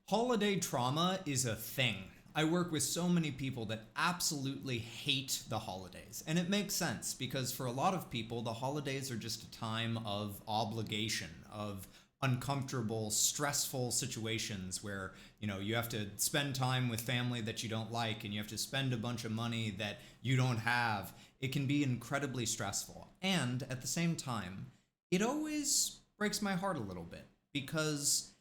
Holiday trauma is a thing. I work with so many people that absolutely hate the holidays. And it makes sense because for a lot of people, the holidays are just a time of obligation, of uncomfortable, stressful situations where, you have to spend time with family that you don't like and you have to spend a bunch of money that you don't have. It can be incredibly stressful. And at the same time, it always breaks my heart a little bit because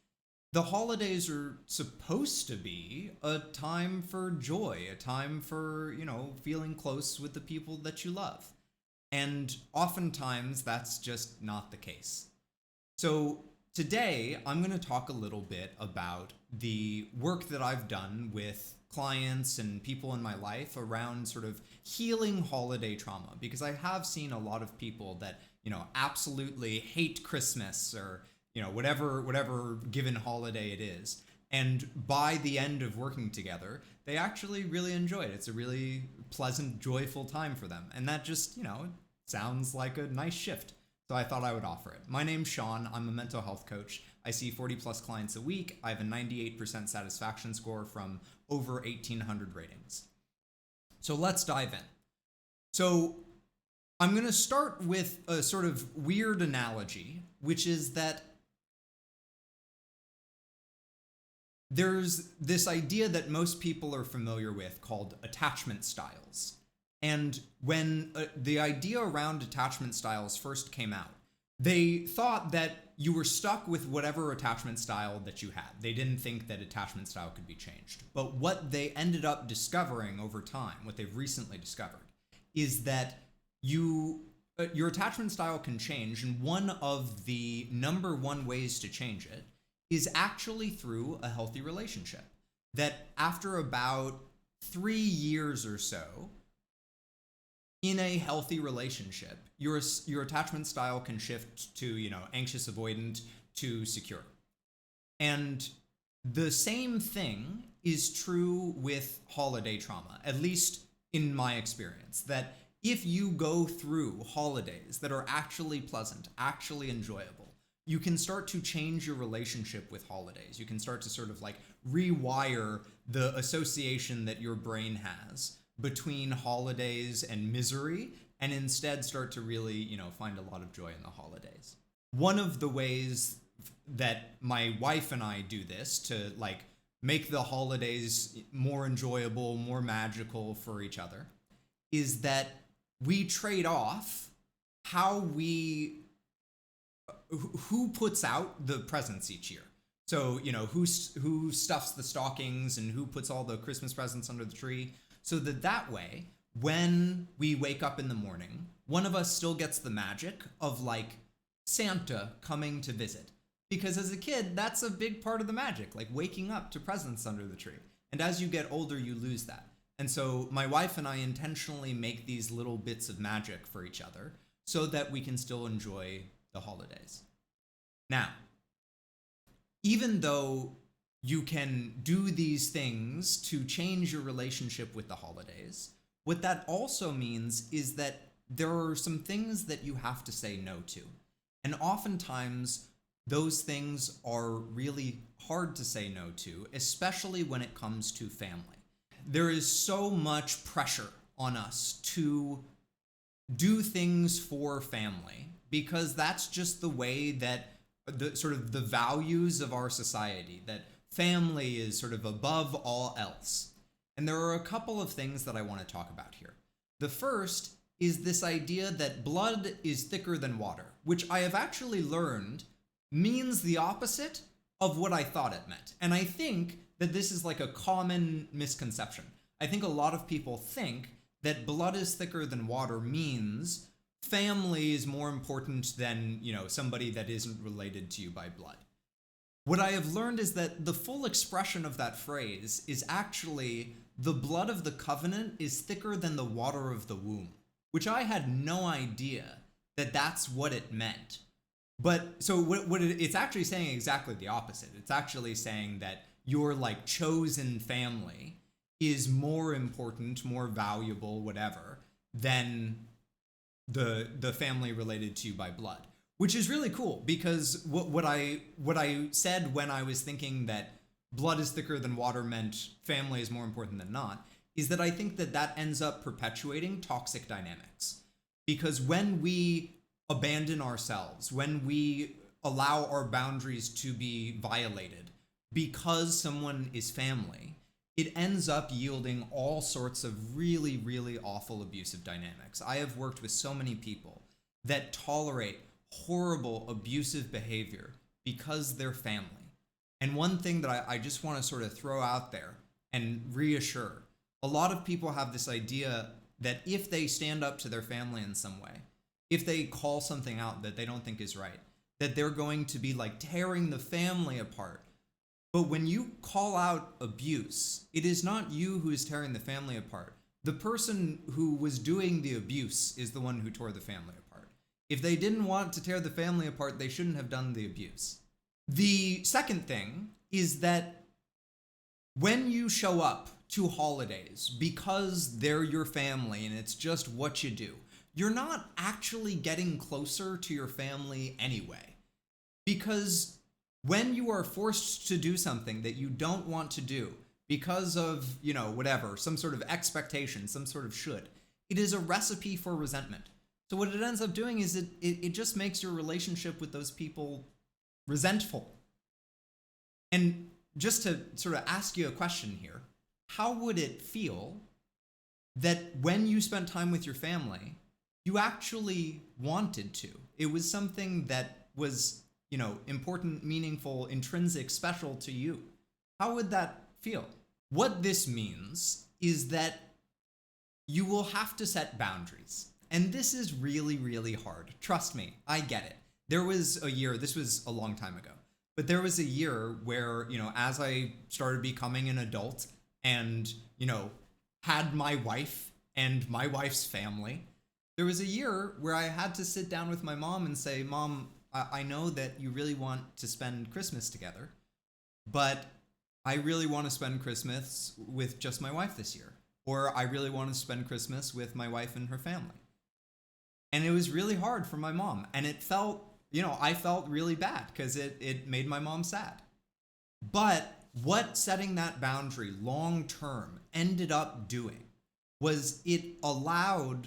the holidays are supposed to be a time for joy, a time for, feeling close with the people that you love. And oftentimes that's just not the case. So today I'm going to talk a little bit about the work that I've done with clients and people in my life around sort of healing holiday trauma, because I have seen a lot of people that, absolutely hate Christmas or whatever given holiday it is. And by the end of working together, they actually really enjoy it. It's a really pleasant, joyful time for them. And that just, sounds like a nice shift. So I thought I would offer it. My name's Sean. I'm a mental health coach. I see 40 plus clients a week. I have a 98% satisfaction score from over 1,800 ratings. So let's dive in. So I'm going to start with a sort of weird analogy, which is that there's this idea that most people are familiar with called attachment styles. And when the idea around attachment styles first came out, they thought that you were stuck with whatever attachment style that you had. They didn't think that attachment style could be changed. But what they ended up discovering over time, what they've recently discovered, is that your attachment style can change, and one of the number one ways to change it is actually through a healthy relationship. That after about 3 years or so, in a healthy relationship, your attachment style can shift to, anxious avoidant to secure. And the same thing is true with holiday trauma, at least in my experience, that if you go through holidays that are actually pleasant, actually enjoyable, you can start to change your relationship with holidays. You can start to sort of like rewire the association that your brain has between holidays and misery, and instead start to really, find a lot of joy in the holidays. One of the ways that my wife and I do this to like make the holidays more enjoyable, more magical for each other, is that we trade off who puts out the presents each year. So, who stuffs the stockings and who puts all the Christmas presents under the tree, so that way, when we wake up in the morning, one of us still gets the magic of like Santa coming to visit. Because as a kid, that's a big part of the magic, like waking up to presents under the tree. And as you get older, you lose that. And so my wife and I intentionally make these little bits of magic for each other so that we can still enjoy the holidays. Now, even though you can do these things to change your relationship with the holidays, what that also means is that there are some things that you have to say no to. And oftentimes, those things are really hard to say no to, especially when it comes to family. There is so much pressure on us to do things for family because that's just the way that the values of our society, that family is sort of above all else. And there are a couple of things that I want to talk about here. The first is this idea that blood is thicker than water, which I have actually learned means the opposite of what I thought it meant. And I think that this is like a common misconception. I think a lot of people think that blood is thicker than water means family is more important than, somebody that isn't related to you by blood. What I have learned is that the full expression of that phrase is actually the blood of the covenant is thicker than the water of the womb, which I had no idea that that's what it meant. But so it's actually saying exactly the opposite. It's actually saying that your like chosen family is more important, more valuable, whatever, than the family related to you by blood, which is really cool because what I said when I was thinking that blood is thicker than water meant family is more important than not, is that I think that that ends up perpetuating toxic dynamics. Because when we abandon ourselves, when we allow our boundaries to be violated because someone is family, it ends up yielding all sorts of really, really awful abusive dynamics. I have worked with so many people that tolerate horrible abusive behavior because they're family. And one thing that I just want to sort of throw out there and reassure, a lot of people have this idea that if they stand up to their family in some way, if they call something out that they don't think is right, that they're going to be like tearing the family apart. But when you call out abuse, it is not you who is tearing the family apart. The person who was doing the abuse is the one who tore the family apart. If they didn't want to tear the family apart, they shouldn't have done the abuse. The second thing is that when you show up to holidays because they're your family and it's just what you do, you're not actually getting closer to your family anyway. Because when you are forced to do something that you don't want to do because of, whatever, some sort of expectation, some sort of should, it is a recipe for resentment. So what it ends up doing is it just makes your relationship with those people resentful. And just to sort of ask you a question here, how would it feel that when you spent time with your family, you actually wanted to? It was something that was, important, meaningful, intrinsic, special to you. How would that feel? What this means is that you will have to set boundaries. And this is really, really hard. Trust me, I get it. There was a year, this was a long time ago, but there was a year where, as I started becoming an adult and, had my wife and my wife's family, there was a year where I had to sit down with my mom and say, Mom, I know that you really want to spend Christmas together, but I really want to spend Christmas with just my wife this year. Or I really want to spend Christmas with my wife and her family. And it was really hard for my mom. And it felt, I felt really bad because it made my mom sad. But what setting that boundary long term ended up doing was it allowed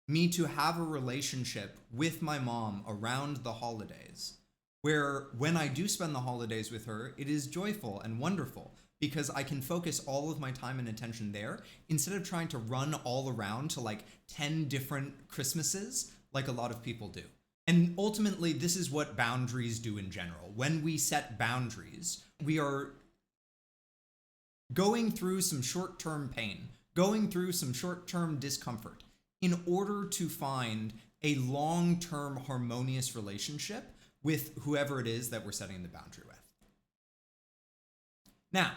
me to have a relationship with my mom around the holidays, where when I do spend the holidays with her, it is joyful and wonderful because I can focus all of my time and attention there instead of trying to run all around to like 10 different Christmases like a lot of people do. And ultimately, this is what boundaries do in general. When we set boundaries, we are going through some short-term pain, going through some short-term discomfort in order to find a long-term harmonious relationship with whoever it is that we're setting the boundary with. Now,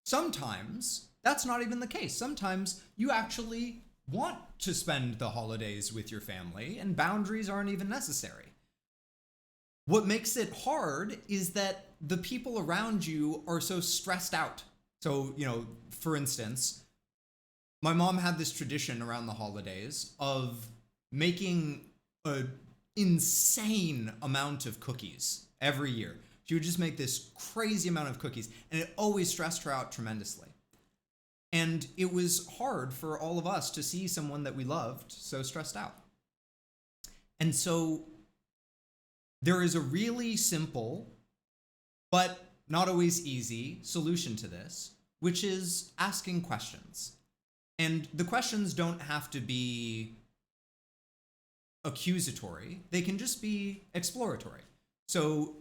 sometimes that's not even the case. Sometimes you actually want to spend the holidays with your family and boundaries aren't even necessary. What makes it hard is that the people around you are so stressed out. So, for instance, my mom had this tradition around the holidays of making an insane amount of cookies every year. She would just make this crazy amount of cookies, and it always stressed her out tremendously. And it was hard for all of us to see someone that we loved so stressed out. And so there is a really simple, but not always easy solution to this, which is asking questions. And the questions don't have to be accusatory. They can just be exploratory. So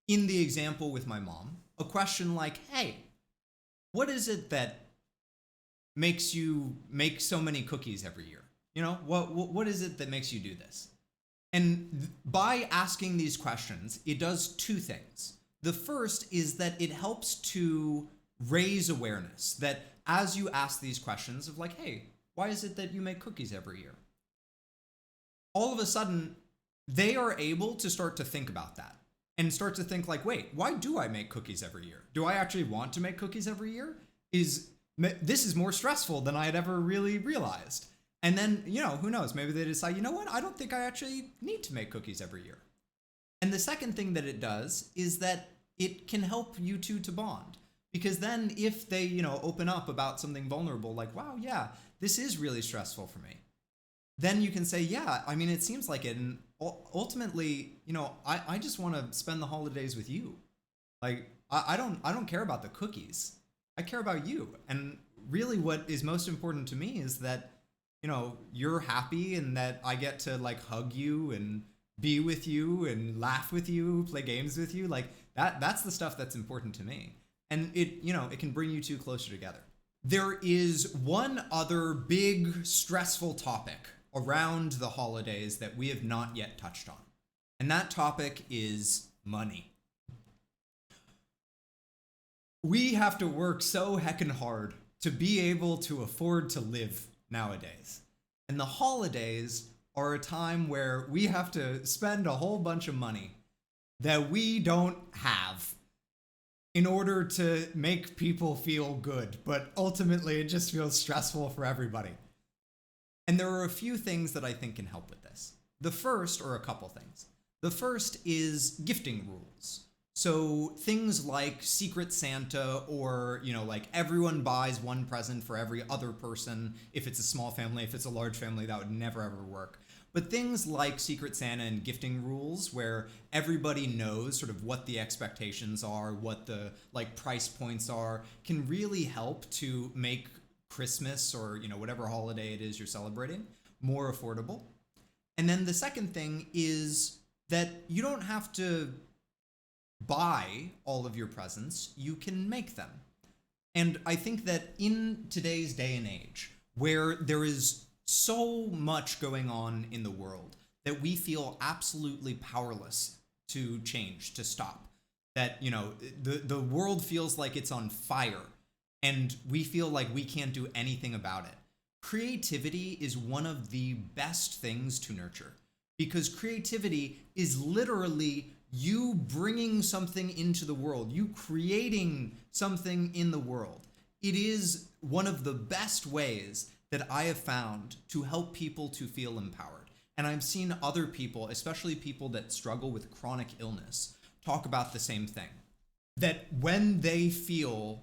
in the example with my mom, a question like, hey, what is it that makes you make so many cookies every year? What is it that makes you do this? And by asking these questions, it does two things. The first is that it helps to raise awareness that as you ask these questions of like, hey, why is it that you make cookies every year? All of a sudden, they are able to start to think about that and start to think like, wait, why do I make cookies every year? Do I actually want to make cookies every year? This is more stressful than I had ever really realized. And then, who knows? Maybe they decide, what? I don't think I actually need to make cookies every year. And the second thing that it does is that it can help you two to bond. Because then if they, open up about something vulnerable, like, wow, yeah, this is really stressful for me, then you can say, yeah, I mean, it seems like it. And ultimately, I just want to spend the holidays with you. Like, I don't care about the cookies. I care about you. And really what is most important to me is that, you're happy and that I get to like hug you and be with you and laugh with you, play games with you. Like that's the stuff that's important to me. And it can bring you two closer together. There is one other big stressful topic around the holidays that we have not yet touched on. And that topic is money. We have to work so heckin' hard to be able to afford to live nowadays. And the holidays are a time where we have to spend a whole bunch of money that we don't have in order to make people feel good. But ultimately, it just feels stressful for everybody. And there are a few things that I think can help with this. The first, or a couple things. The first is gifting rules. So things like Secret Santa or, like everyone buys one present for every other person. If it's a small family, if it's a large family, that would never ever work. But things like Secret Santa and gifting rules where everybody knows sort of what the expectations are, what the like price points are, can really help to make Christmas or, whatever holiday it is you're celebrating more affordable. And then the second thing is that you don't have to buy all of your presents, you can make them. And I think that in today's day and age, where there is so much going on in the world that we feel absolutely powerless to change, to stop, that, the world feels like it's on fire and we feel like we can't do anything about it. Creativity is one of the best things to nurture because creativity is literally you bringing something into the world, you creating something in the world. It is one of the best ways that I have found to help people to feel empowered. And I've seen other people, especially people that struggle with chronic illness, talk about the same thing. That when they feel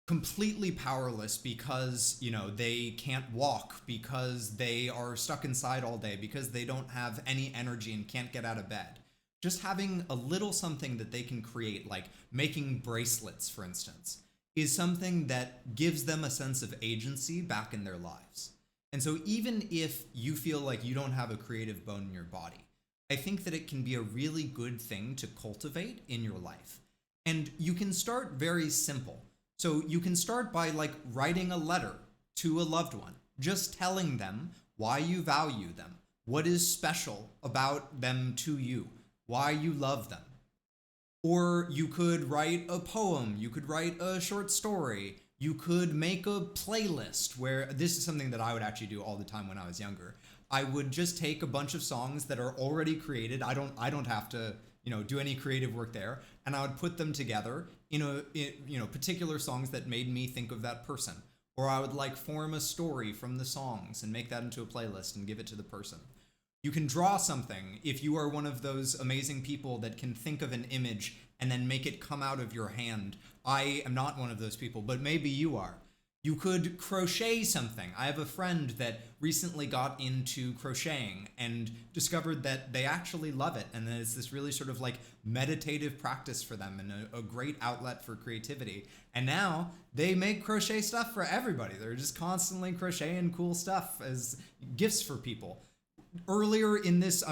completely powerless because, they can't walk, because they are stuck inside all day, because they don't have any energy and can't get out of bed, just having a little something that they can create, like making bracelets, for instance, is something that gives them a sense of agency back in their lives. And so even if you feel like you don't have a creative bone in your body, I think that it can be a really good thing to cultivate in your life. And you can start very simple. So you can start by like writing a letter to a loved one, just telling them why you value them, what is special about them to you, why you love them. Or you could write a poem, you could write a short story, you could make a playlist where this is something that I would actually do all the time when I was younger. I would just take a bunch of songs that are already created. I don't have to, do any creative work there, and I would put them together in particular songs that made me think of that person. Or I would like form a story from the songs and make that into a playlist and give it to the person. You can draw something if you are one of those amazing people that can think of an image and then make it come out of your hand. I am not one of those people, but maybe you are. You could crochet something. I have a friend that recently got into crocheting and discovered that they actually love it and that it's this really sort of like meditative practice for them and a great outlet for creativity. And now they make crochet stuff for everybody. They're just constantly crocheting cool stuff as gifts for people. Earlier in this,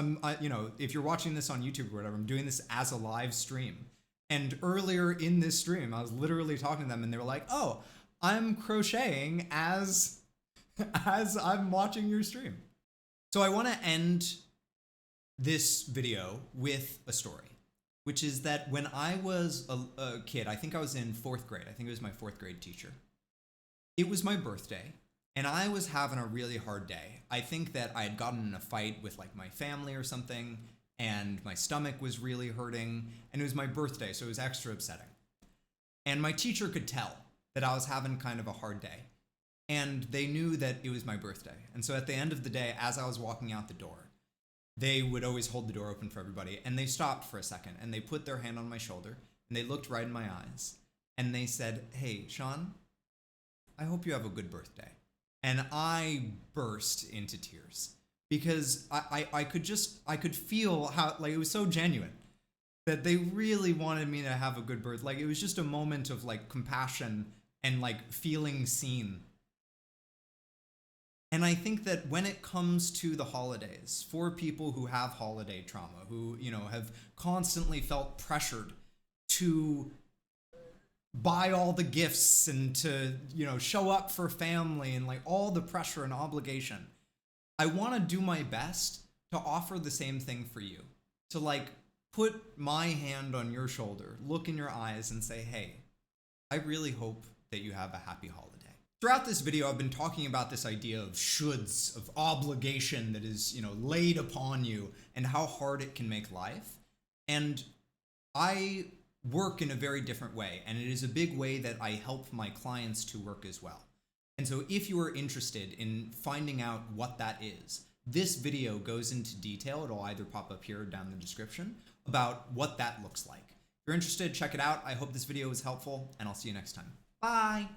if you're watching this on YouTube or whatever, I'm doing this as a live stream. And earlier in this stream, I was literally talking to them and they were like, oh, I'm crocheting as I'm watching your stream. So I want to end this video with a story, which is that when I was a kid, I think I was in 4th grade. I think it was my 4th grade teacher. It was my birthday. And I was having a really hard day. I think that I had gotten in a fight with like my family or something, and my stomach was really hurting, and it was my birthday, so it was extra upsetting. And my teacher could tell that I was having kind of a hard day, and they knew that it was my birthday. And so at the end of the day, as I was walking out the door, they would always hold the door open for everybody, and they stopped for a second, and they put their hand on my shoulder, and they looked right in my eyes, and they said, "Hey, Sean, I hope you have a good birthday." And I burst into tears because I could feel how, like, it was so genuine that they really wanted me to have a good birth. Like, it was just a moment of like compassion and like feeling seen. And I think that when it comes to the holidays, for people who have holiday trauma, who, have constantly felt pressured to buy all the gifts and to, show up for family and like all the pressure and obligation, I want to do my best to offer the same thing for you. To like put my hand on your shoulder, look in your eyes and say, "Hey, I really hope that you have a happy holiday." Throughout this video, I've been talking about this idea of shoulds, of obligation that is, laid upon you, and how hard it can make life. And I work in a very different way, and it is a big way that I help my clients to work as well. And so if you are interested in finding out what that is, this video goes into detail. It'll either pop up here or down in the description about what that looks like. If you're interested, check it out. I hope this video was helpful, and I'll see you next time. Bye.